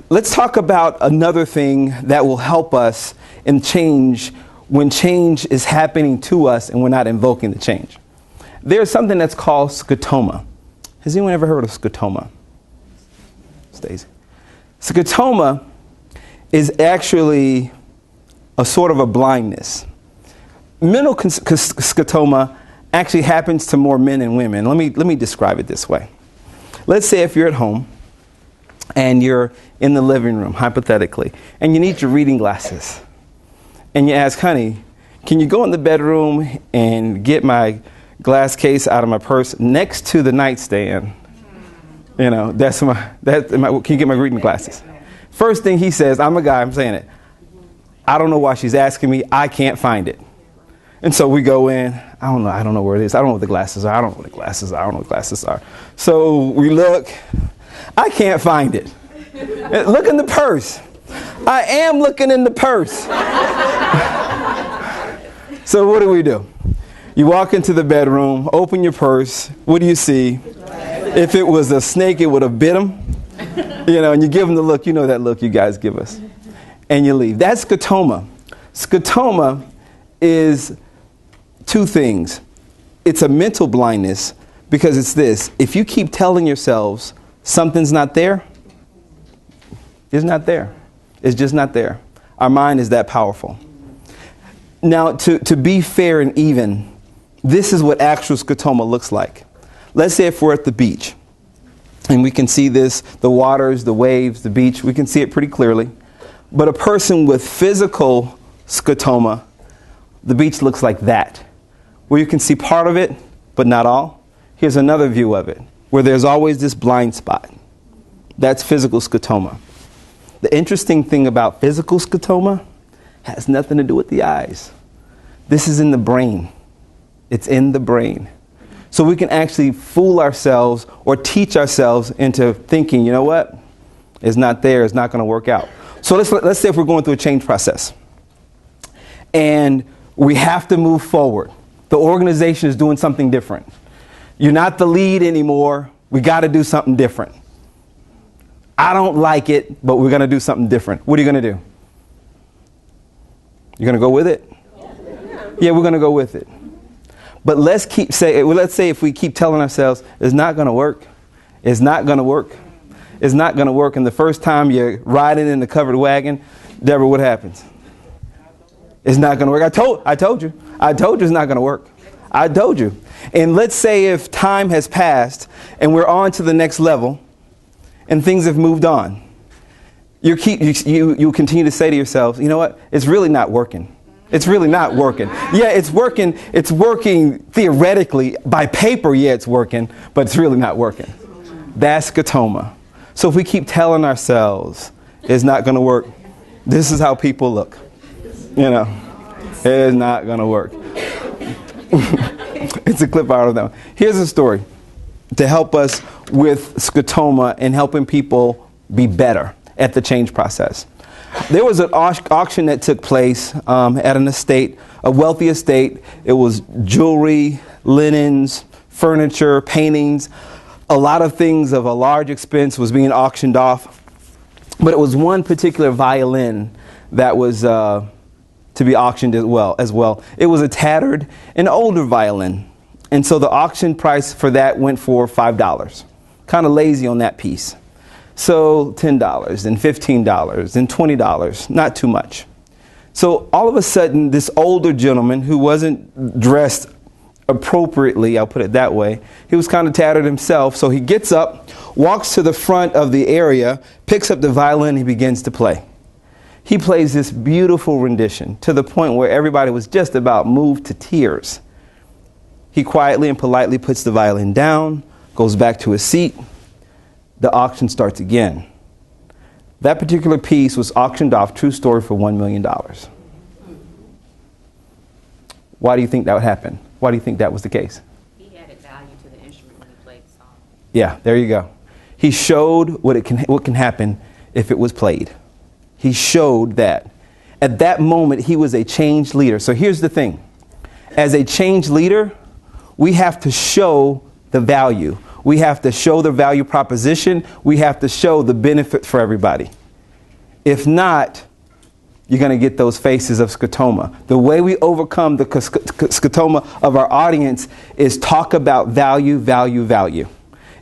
Let's talk about another thing that will help us in change when change is happening to us and we're not invoking the change. There's something that's called scotoma. Has anyone ever heard of scotoma? Stacey. Scotoma is actually a sort of a blindness. Mental scotoma actually happens to more men than women. Let me describe it this way. Let's say if you're at home and you're in the living room, hypothetically, and you need your reading glasses. And you ask, honey, can you go in the bedroom and get my glass case out of my purse next to the nightstand? You know, can you get my reading glasses? First thing he says, I'm a guy, I'm saying it. I don't know why she's asking me. I can't find it. And so we go in. I don't know where it is. I don't know what the glasses are. I don't know what the glasses are. I don't know what the glasses are. So we look. I can't find it. Look in the purse. I am looking in the purse. So what do? You walk into the bedroom, open your purse. What do you see? If it was a snake, it would have bit him. You know, and you give him the look. You know that look you guys give us. And you leave. That's scotoma. Scotoma is two things. It's a mental blindness because it's this. If you keep telling yourselves something's not there, it's not there. It's just not there. Our mind is that powerful. Now, to be fair and even, this is what actual scotoma looks like. Let's say if we're at the beach and we can see this, the waters, the waves, the beach, we can see it pretty clearly. But a person with physical scotoma, the beach looks like that, where you can see part of it, but not all. Here's another view of it, where there's always this blind spot. That's physical scotoma. The interesting thing about physical scotoma has nothing to do with the eyes. This is in the brain. It's in the brain. So we can actually fool ourselves or teach ourselves into thinking, you know what? It's not there. It's not going to work out. So let's say if we're going through a change process and we have to move forward. The organization is doing something different. You're not the lead anymore. We got to do something different. I don't like it, but we're going to do something different. What are you going to do? You're going to go with it? Yeah, we're going to go with it. But let's say if we keep telling ourselves, it's not going to work. It's not going to work. It's not going to work. And the first time you're riding in the covered wagon, Deborah, what happens? It's not going to work. I told you it's not going to work. I told you. And let's say if time has passed and we're on to the next level and things have moved on, you continue to say to yourself, you know what? It's really not working. It's really not working. Yeah, it's working. It's working theoretically. By paper, yeah, it's working, but it's really not working. That's scotoma. So if we keep telling ourselves it's not going to work, this is how people look. You know, it's not going to work. It's a clip out of them. Here's a story to help us with scotoma and helping people be better at the change process. There was an auction that took place at an estate, a wealthy estate. It was jewelry, linens, furniture, paintings. A lot of things of a large expense was being auctioned off. But it was one particular violin that was to be auctioned as well. It was a tattered and older violin. And so the auction price for that went for $5. Kind of lazy on that piece. So $10 and $15 and $20, not too much. So all of a sudden, this older gentleman who wasn't dressed appropriately, I'll put it that way, he was kind of tattered himself. So he gets up, walks to the front of the area, picks up the violin, he begins to play. He plays this beautiful rendition to the point where everybody was just about moved to tears. He quietly and politely puts the violin down, goes back to his seat. The auction starts again. That particular piece was auctioned off, true story, for $1 million. Why do you think that would happen? Why do you think that was the case? He added value to the instrument when he played the song. Yeah, there you go. He showed what can happen if it was played. He showed that. At that moment, he was a changed leader. So here's the thing. As a changed leader, we have to show the value. We have to show the value proposition. We have to show the benefit for everybody. If not, you're going to get those faces of scotoma. The way we overcome the scotoma of our audience is talk about value, value, value.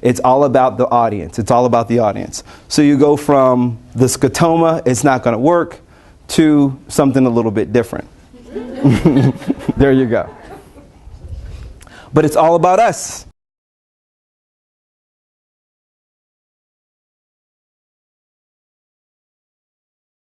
It's all about the audience. It's all about the audience. So you go from the scotoma, it's not going to work, to something a little bit different. There you go. But it's all about us.